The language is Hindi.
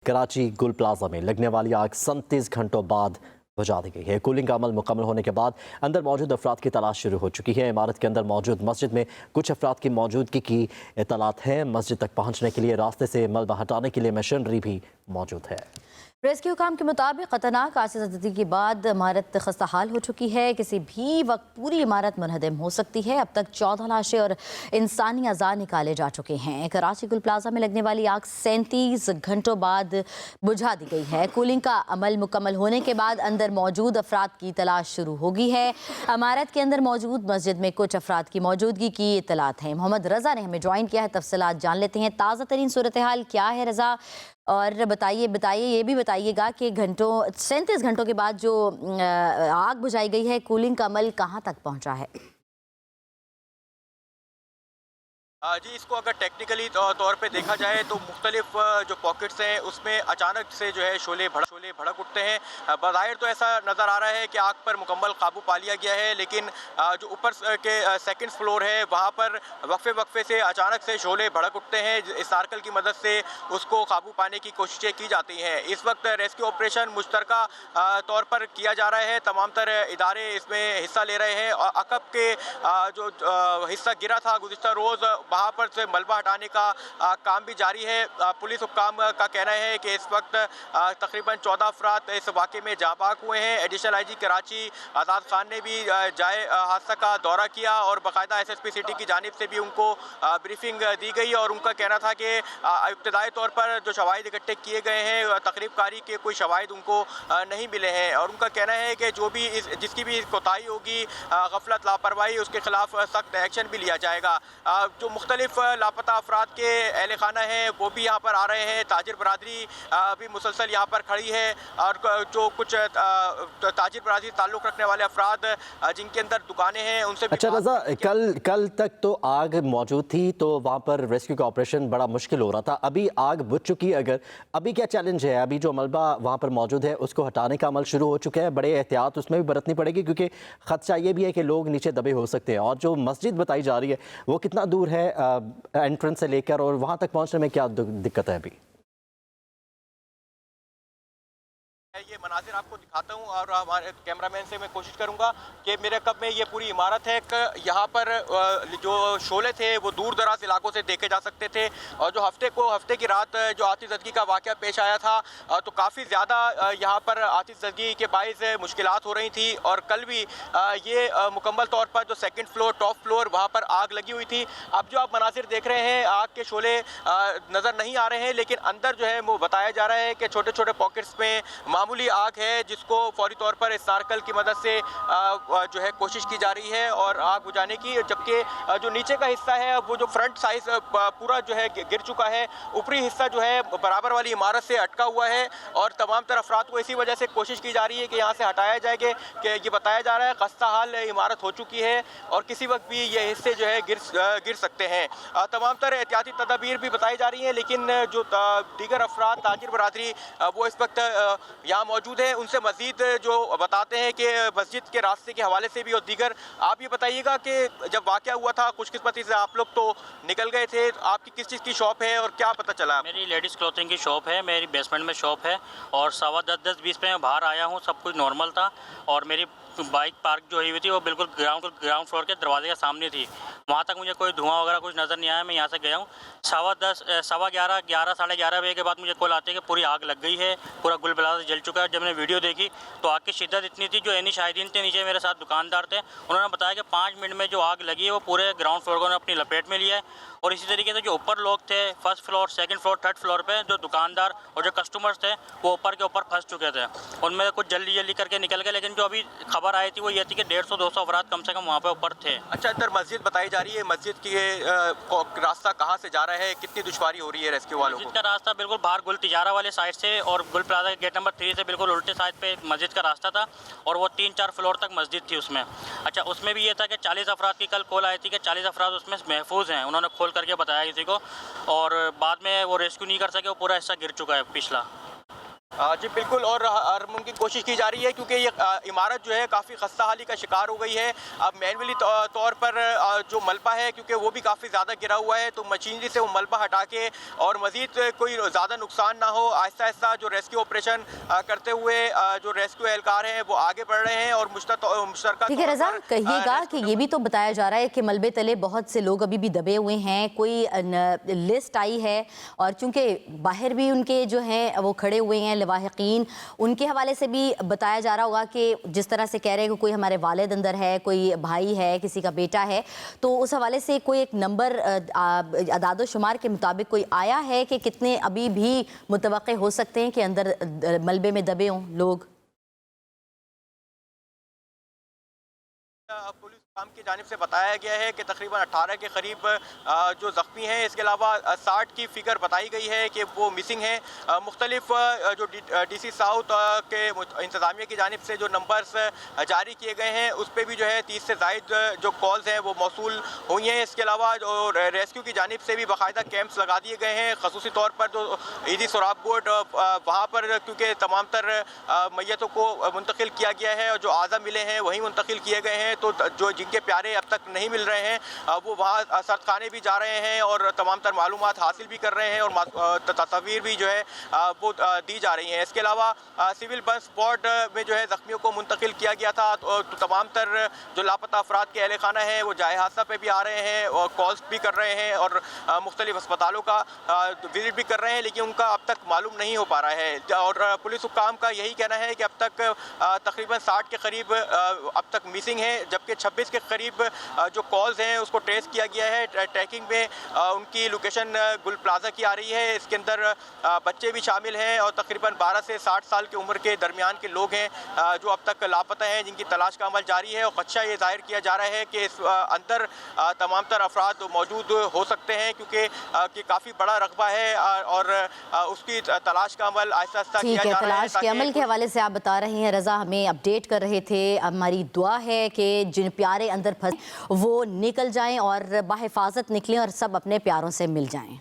कराची गुल प्लाजा में लगने वाली आग 37 घंटों बाद बुझा दी गई है। कूलिंग का अमल मुकम्मल होने के बाद अंदर मौजूद अफराद की तलाश शुरू हो चुकी है। इमारत के अंदर मौजूद मस्जिद में कुछ अफराद की मौजूदगी की इतलात है। मस्जिद तक पहुंचने के लिए रास्ते से मलबा हटाने के लिए मशीनरी भी मौजूद है। रेस्क्यू काम के मुताबिक खतरनाक आसिज़दी के बाद इमारत खस्ता हाल हो चुकी है। किसी भी वक्त पूरी इमारत मुनहदम हो सकती है। अब तक 14 लाशें और इंसानी अज़ा निकाले जा चुके हैं। कराची गुल प्लाजा में लगने वाली आग 37 घंटों बाद बुझा दी गई है। कूलिंग का अमल मुकम्मल होने के बाद अंदर मौजूद अफराद की तलाश शुरू होगी है। इमारत के अंदर मौजूद मस्जिद में कुछ अफराद की मौजूदगी की इतलात हैं। मोहम्मद रज़ा ने हमें ज्वाइन किया है, तफसीलात जान लेते हैं। ताज़ा तरीन सूरत हाल क्या है रज़ा? और बताइए ये भी बताइएगा कि 37 घंटों के बाद जो आग बुझाई गई है, कूलिंग का अमल कहाँ तक पहुँचा है? जी, इसको अगर टेक्निकली तौर पे देखा जाए तो मुख्तलिफ जो पॉकेट्स हैं उसमें अचानक से जो है शोले भड़क उठते हैं। बज़ाहिर तो ऐसा नज़र आ रहा है कि आग पर मुकम्मल काबू पा लिया गया है, लेकिन जो ऊपर के सेकंड फ्लोर है वहाँ पर वक्फे से अचानक से शोले भड़क उठते हैं। इस सार्कल की मदद से उसको काबू पाने की कोशिशें की जाती हैं। इस वक्त रेस्क्यू ऑपरेशन मुश्तरका तौर पर किया जा रहा है। तमाम तर इदारे इसमें हिस्सा ले रहे हैं और अकब के जो हिस्सा गिरा था गुज़िश्ता रोज़, वहाँ पर से मलबा हटाने का काम भी जारी है। पुलिस हुक्काम का कहना है कि इस वक्त तकरीबन 14 अफराद इस वाक़े में जाँ बाक हुए हैं। एडिशनल आईजी कराची आज़ाद खान ने भी जाए हादसा का दौरा किया और बाकायदा एसएसपी सिटी की जानिब से भी उनको ब्रीफिंग दी गई और उनका कहना था कि इब्तदाई तौर पर जो शवाहिद इकट्ठे किए गए हैं तकरीब कारी के कोई शवाहिद उनको नहीं मिले हैं और उनका कहना है कि जो भी जिसकी भी कोताही होगी, गफलत लापरवाही, उसके खिलाफ सख्त एक्शन भी लिया जाएगा। जो मुख्तलिफ लापता अफराद के अहल खाना हैं वो भी यहाँ पर आ रहे हैं। ताजिर बरादरी भी मुसलसल यहाँ पर खड़ी है और जो कुछ ताजिर बरादरी ताल्लुक़ रखने वाले अफराद जिनके अंदर दुकानें हैं उनसे भी। अच्छा रज़ा, कल तक तो आग मौजूद थी तो वहाँ पर रेस्क्यू का ऑपरेशन बड़ा मुश्किल हो रहा था। अभी आग बुझ चुकी है, अगर अभी क्या चैलेंज है? अभी जो मलबा वहाँ पर मौजूद है उसको हटाने का अमल शुरू हो चुका है। बड़े एहतियात उसमें भी बरतनी पड़ेगी क्योंकि खदशा ये भी है कि लोग नीचे दबे हो सकते हैं। और जो मस्जिद बताई जा रही है वो कितना दूर है एंट्रेंस से लेकर, और वहाँ तक पहुँचने में क्या दिक्कत है अभी? ये मनाजिर आपको दिखाता हूँ और हमारे कैमरामैन से मैं कोशिश करूँगा कि मेरे कब में ये पूरी इमारत है। यहाँ पर जो शोले थे वो दूर दराज इलाकों से देखे जा सकते थे और जो हफ्ते की रात जो आतिशज़दगी का वाक़या पेश आया था तो काफ़ी ज़्यादा यहाँ पर आतिशज़दगी के बाइस मुश्किलात हो रही थी और कल भी ये मुकम्मल तौर पर जो सेकंड फ्लोर टॉप फ्लोर वहाँ पर आग लगी हुई थी। अब जो आप मनाजिर देख रहे हैं आग के शोले नज़र नहीं आ रहे हैं, लेकिन अंदर जो है वो बताया जा रहा है कि छोटे छोटे पॉकेट्स में मामूली आग है जिसको फौरी तौर पर इस सार्कल की मदद से जो है कोशिश की जा रही है और आग बुझाने की। जबकि जो नीचे का हिस्सा है वो जो फ्रंट साइज पूरा जो है गिर चुका है, ऊपरी हिस्सा जो है बराबर वाली इमारत से अटका हुआ है और तमाम तरह अफराद को इसी वजह से कोशिश की जा रही है कि यहाँ से हटाया जाए कि ये बताया जा रहा है खस्ता हाल इमारत हो चुकी है और किसी वक्त भी ये हिस्से जो है गिर सकते हैं। तमाम तरह एहतियाती तदाबीर भी बताई जा रही हैं, लेकिन जो दीगर अफराद ताजिर बरादरी वो इस वक्त यहाँ मौजूद है। उनसे मजीद जो बताते हैं कि मस्जिद के रास्ते के हवाले से भी और दीगर। आप ये बताइएगा कि जब वाक़या हुआ था खुशकिस्मती से आप लोग तो निकल गए थे, आपकी किस चीज़ की शॉप है और क्या पता चला? मेरी लेडीज़ क्लॉथिंग की शॉप है, मेरी बेसमेंट में शॉप है और 10:15-10:20 पे मैं बाहर आया हूँ। सब कुछ नॉर्मल था और मेरी बाइक पार्क जो हुई थी वो बिल्कुल ग्राउंड फ्लोर के दरवाजे के सामने थी। वहाँ तक मुझे कोई धुआं वगैरह कुछ नज़र नहीं आया। मैं यहाँ से गया हूँ 11:15 साढ़े 11 बजे के बाद मुझे कॉल आती है कि पूरी आग लग गई है, पूरा गुल प्लाजा जल चुका है। जब मैंने वीडियो देखी तो आग की शिद्दत इतनी थी, जो एनी शाहिदीन थे नीचे मेरे साथ दुकानदार थे, उन्होंने बताया कि 5 मिनट में जो आग लगी है वो पूरे ग्राउंड फ्लोर को अपनी लपेट में लिया है। और इसी तरीके से जो ऊपर लोग थे first floor, second floor, third floor पे जो दुकानदार और जो कस्टमर्स थे वो ऊपर के ऊपर फंस चुके थे। उनमें कुछ जल्दी करके निकल गए, लेकिन जो अभी खबर आई थी वो ये थी कि 150-200 अफराद कम से कम वहाँ पे ऊपर थे। अच्छा, अंदर मस्जिद बताई जा रही है, मस्जिद की रास्ता कहाँ से जा रहा है, कितनी दुश्वारी हो रही है रेस्क्यू वालों को? मस्जिद का रास्ता बिल्कुल बाहर गुल तिजारा वाले साइड से और गुल प्लाजा के गेट नंबर 3 से बिल्कुल उल्टे साइड पे मस्जिद का रास्ता था और वो 3-4 फ्लोर तक मस्जिद थी उसमें। अच्छा, उसमें भी ये था कि 40 अफराद की कल कॉल आई थी कि 40 अफराद उसमें महफूज हैं, उन्होंने खोल करके बताया किसी को और बाद में वो रेस्क्यू नहीं कर सके, वो पूरा हिस्सा गिर चुका है पिछला। जी बिल्कुल, और हर मुमकिन कोशिश की जा रही है क्योंकि ये इमारत जो है काफ़ी खस्ता हाली का शिकार हो गई है। अब मैनुअली तौर पर जो मलबा है क्योंकि वो भी काफ़ी ज़्यादा गिरा हुआ है, तो मशीनरी से वो मलबा हटा के और मज़ीद कोई ज़्यादा नुकसान ना हो, आहिस्ता आहिस्ता जो रेस्क्यू ऑपरेशन करते हुए जो रेस्क्यू एहलकार हैं वो आगे बढ़ रहे हैं। और मुश्तरका ठीक है रजा, कहिएगा कि ये भी तो बताया जा रहा है कि मलबे तले बहुत से लोग अभी भी दबे हुए हैं, कोई लिस्ट आई है और चूंकि बाहर भी उनके जो हैं वो खड़े हुए हैं लवाहिकीन, उनके हवाले से भी बताया जा रहा होगा कि जिस तरह से कह रहे हैं कि कोई हमारे वालिद अंदर है, कोई भाई है, किसी का बेटा है, तो उस हवाले से कोई एक नंबर अदाद शुमार के मुताबिक कोई आया है कि कितने अभी भी मुतवक्के हो सकते हैं कि अंदर मलबे में दबे हों लोग? पुलिस काम की जानिब से बताया गया है कि तकरीबन 18 के करीब जो ज़ख्मी हैं, इसके अलावा 60 की फ़िगर बताई गई है कि वो मिसिंग हैं। मुख्तलिफ जो DC साउथ के इंतज़ामिया की जानिब से जो नंबर्स जारी किए गए हैं उस पर भी जो है 30 से ज़ायद जो कॉल्स हैं वो मौसूल हुई हैं। इसके अलावा जो रेस्क्यू की जानिब से भी बाकायदा कैंप्स लगा दिए गए हैं, खसूसी तौर पर जो ईदी सुराब बोर्ड वहाँ पर क्योंकि तमाम तर मैयतों को मुंतकिल किया गया है और जो आज़ा मिले हैं वहीं मुंतकिल किए गए हैं, तो जो जिनके प्यारे अब तक नहीं मिल रहे हैं वो वहाँ सरखाने भी जा रहे हैं और तमाम तर मालूमात हासिल भी कर रहे हैं और तस्वीर भी जो है वो दी जा रही हैं। इसके अलावा सिविल बस बोर्ड में जो है ज़ख्मियों को मुंतकिल किया गया था, तो तमाम तर जो लापता अफराद के अहल खाना है वो जाए हादसा पे भी आ रहे हैं और कॉल्स भी कर रहे हैं और मुख्तलिफ अस्पतालों का विजिट भी कर रहे हैं, लेकिन उनका अब तक मालूम नहीं हो पा रहा है। और पुलिस हुक्काम का यही कहना है कि अब तक तकरीबन 60 के करीब अब तक मिसिंग है, जबकि 26 के करीब जो कॉल्स हैं उसको ट्रेस किया गया है। ट्रैकिंग में उनकी लोकेशन गुल प्लाजा की आ रही है। इसके अंदर बच्चे भी शामिल हैं और तकरीबन 12 से 60 साल की उम्र के दरमियान के लोग हैं जो अब तक लापता हैं, जिनकी तलाश का अमल जारी है। और खदशा ये जाहिर किया जा रहा है कि इस अंदर तमाम तर अफराद मौजूद हो सकते हैं क्योंकि काफ़ी बड़ा रकबा है और उसकी तलाश का अमल आहिस्ता आहिस्ता किया जा रहा है। तलाश के अमल के हवाले से आप बता रहे हैं रजा, हमें अपडेट कर रहे थे। हमारी दुआ है कि जिन प्यारे अंदर फंसे वो निकल जाएं और बाहिफाजत निकलें और सब अपने प्यारों से मिल जाएं।